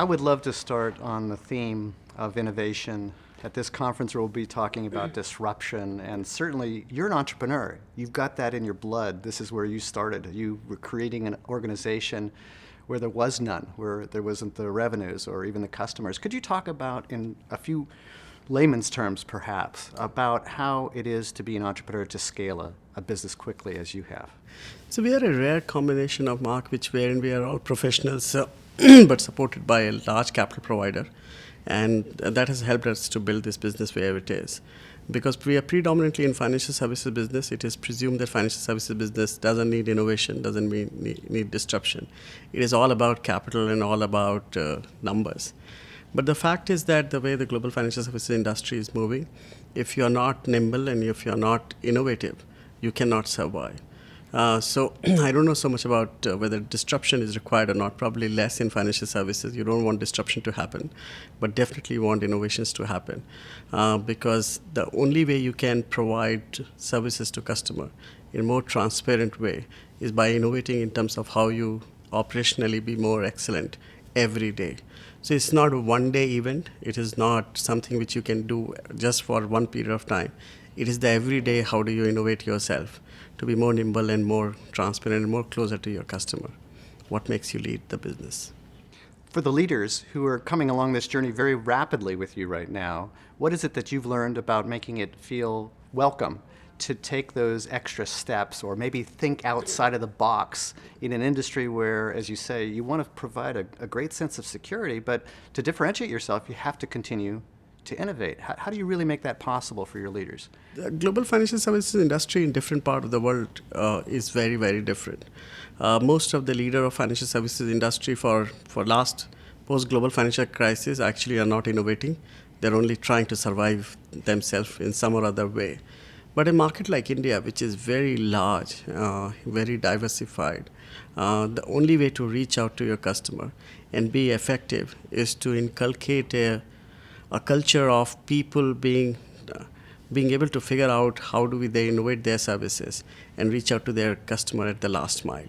I would love to start on the theme of innovation. At this conference, we'll be talking about disruption, and certainly you're an entrepreneur. You've got that in your blood. This is where you started. You were creating an organization where there was none, where there wasn't the revenues or even the customers. Could you talk about, in a few layman's terms perhaps, about how it is to be an entrepreneur to scale a business quickly as you have? So we are a rare combination of Mark, wherein we are all professionals, but supported by a large capital provider. And that has helped us to build this business where it is. Because we are predominantly in financial services business, it is presumed that financial services business doesn't need innovation, doesn't need disruption. It is all about capital and all about numbers. But the fact is that the way the global financial services industry is moving, if you're not nimble and if you're not innovative, you cannot survive. So I don't know so much about whether disruption is required or not, probably less in financial services. You don't want disruption to happen, but definitely want innovations to happen. Because the only way you can provide services to customer in a more transparent way is by innovating in terms of how you operationally be more excellent every day. So it's not a one-day event. It is not something which you can do just for one period of time. It is the everyday, how do you innovate yourself to be more nimble and more transparent and more closer to your customer? What makes you lead the business? For the leaders who are coming along this journey very rapidly with you right now, what is it that you've learned about making it feel welcome to take those extra steps or maybe think outside of the box in an industry where, as you say, you want to provide a great sense of security, but to differentiate yourself, you have to continue to innovate? How do you really make that possible for your leaders? The global financial services industry in different parts of the world is very, very different. Most of the leader of financial services industry for last post-global financial crisis actually are not innovating. They're only trying to survive themselves in some or other way. But a market like India, which is very large, very diversified, the only way to reach out to your customer and be effective is to inculcate a culture of people being able to figure out how do they innovate their services and reach out to their customer at the last mile.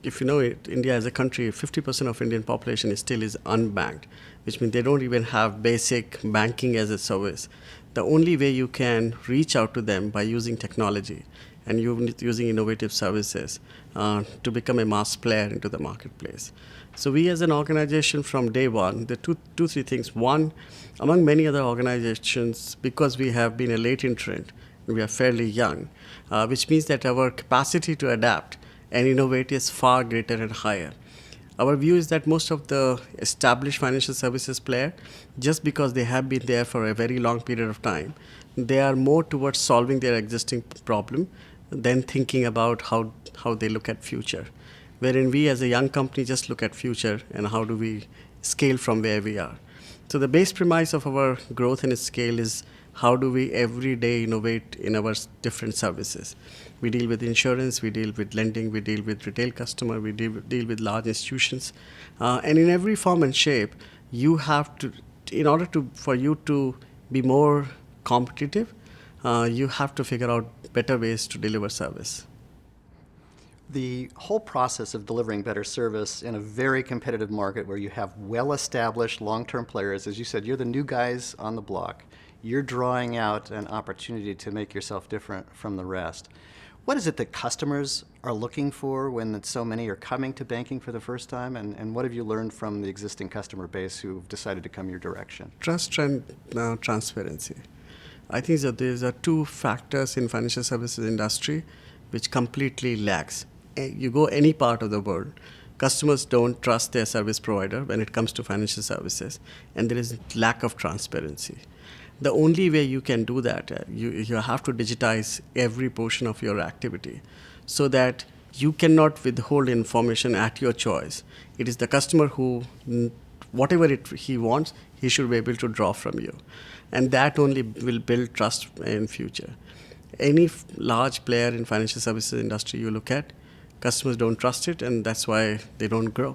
If you know it, India as a country, 50% of Indian population still is unbanked, which means they don't even have basic banking as a service. The only way you can reach out to them by using technology and using innovative services to become a mass player into the marketplace. So we as an organization from day one, there are three things. One, among many other organizations, because we have been a late entrant, we are fairly young, which means that our capacity to adapt and innovate is far greater and higher. Our view is that most of the established financial services player, just because they have been there for a very long period of time, they are more towards solving their existing problem than thinking about how they look at future. Wherein we as a young company just look at future and how do we scale from where we are. So the base premise of our growth and scale is how do we every day innovate in our different services. We deal with insurance, we deal with lending, we deal with retail customer, we deal with large institutions. And in every form and shape, you have to, for you to be more competitive, you have to figure out better ways to deliver service. The whole process of delivering better service in a very competitive market where you have well-established long-term players, as you said, you're the new guys on the block. You're drawing out an opportunity to make yourself different from the rest. What is it that customers are looking for when so many are coming to banking for the first time? And what have you learned from the existing customer base who've decided to come your direction? Trust and transparency. I think that there are two factors in financial services industry which completely lacks. You go any part of the world, customers don't trust their service provider when it comes to financial services, and there is lack of transparency. The only way you can do that, you have to digitize every portion of your activity so that you cannot withhold information at your choice. It is the customer who, whatever he wants, he should be able to draw from you. And that only will build trust in future. Any large player in financial services industry you look at, customers don't trust it, and that's why they don't grow.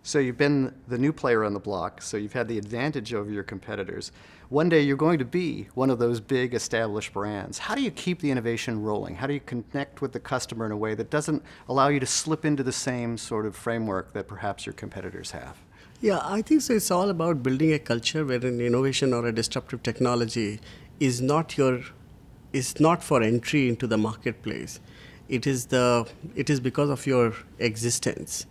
So you've been the new player on the block, so you've had the advantage over your competitors. One day you're going to be one of those big established brands. How do you keep the innovation rolling? How do you connect with the customer in a way that doesn't allow you to slip into the same sort of framework that perhaps your competitors have? Yeah, I think so. It's all about building a culture where an innovation or a disruptive technology is not your, is not for entry into the marketplace. It is because of your existence.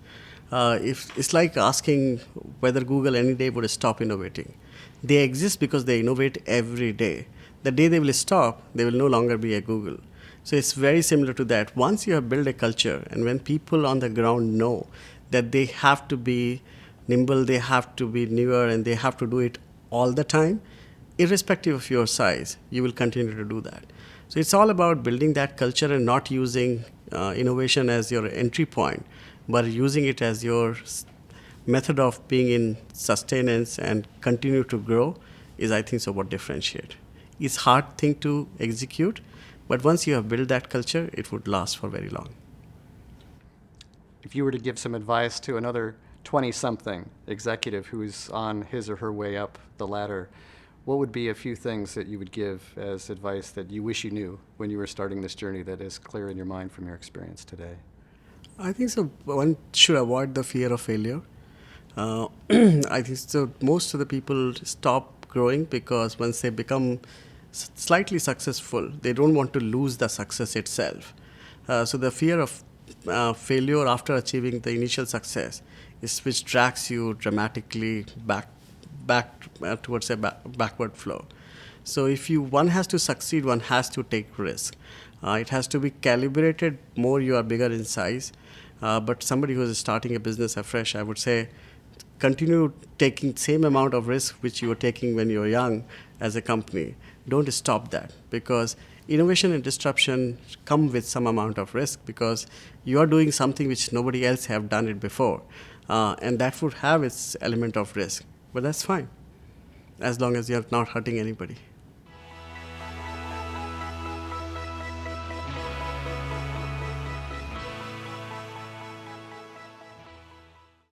If it's like asking whether Google any day would stop innovating. They exist because they innovate every day. The day they will stop, they will no longer be a Google. So it's very similar to that. Once you have built a culture, and when people on the ground know that they have to be nimble, they have to be newer, and they have to do it all the time, irrespective of your size, you will continue to do that. So it's all about building that culture and not using innovation as your entry point, but using it as your method of being in sustenance and continue to grow is, I think, so what differentiate. It's hard thing to execute, but once you have built that culture, it would last for very long. If you were to give some advice to another 20-something executive who's on his or her way up the ladder, what would be a few things that you would give as advice that you wish you knew when you were starting this journey that is clear in your mind from your experience today? I think so. One should avoid the fear of failure. I think so. Most of the people stop growing because once they become slightly successful, they don't want to lose the success itself. So the fear of failure after achieving the initial success is which drags you dramatically back towards a backward flow. So if you one has to succeed, one has to take risk. It has to be calibrated. More you are bigger in size, but somebody who is starting a business afresh, I would say, continue taking same amount of risk which you were taking when you were young as a company. Don't stop that, because innovation and disruption come with some amount of risk, because you are doing something which nobody else have done it before, and that would have its element of risk. But that's fine, as long as you are not hurting anybody.